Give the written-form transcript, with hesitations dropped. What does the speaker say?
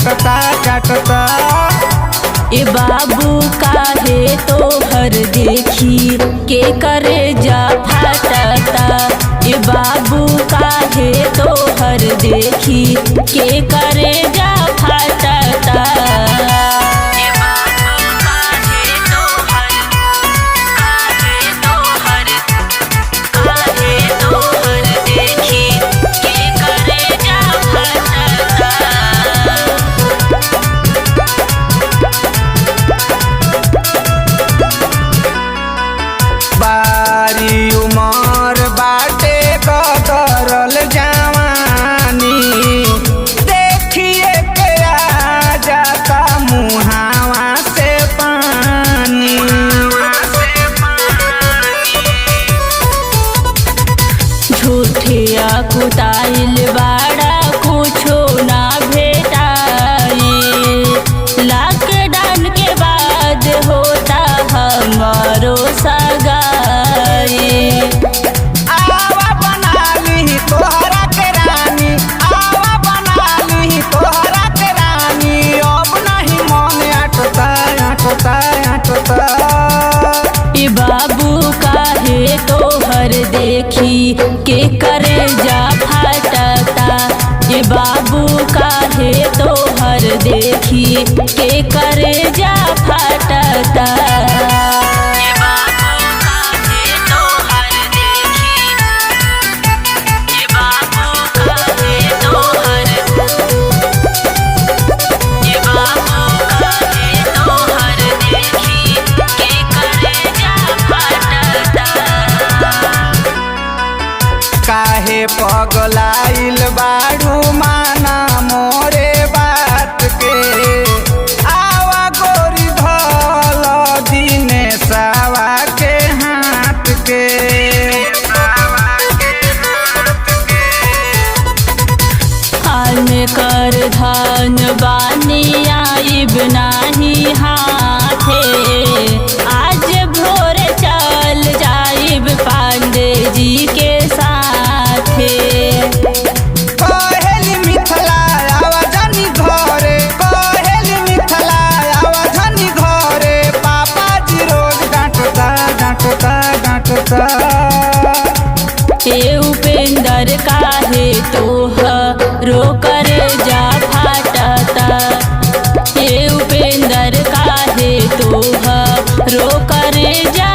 चाटता चाटता। ए बाबू काहे तोहर देखी के करे जा फाटता। ए बाबू काहे तोहर देखी के करे जा फाटता। बारी उमर बाटे कतरल जवानी, देखिए के आ जाता मुहावा से पानी। झूठिया कुताइल बाड़ा कुछो ना भेटाई। लॉकडाउन के बाद होता हमारो सगाई। आवा बना ली तोहरा के रानी, आवा बना ली तोहरा के रानी। अब नहीं मन अटता अटता अटता। ए बाबू काहे तोहर देखी के करे जा फाटता। ए बाबू काहे तोहर देखी के करे जा फाटता। काहे पगलाइल बाड़ू माना मोरे बात के। आवा गोरी धल दिने सावा के हाथ के। हाल में कर धान बानी आइब नाही हाथे। आज भोरे चल जाइब पांडे जी के साथे। कहेली मिथला आवा जानी घरे, कहेली मिथला आवा जानी घरे। पापा जी रोज डांटता डांटता डांटता। ए उपेंद्र काहे तोहरो करे जा फाटता। ए उपेंद्र काहे तोहरो करे जा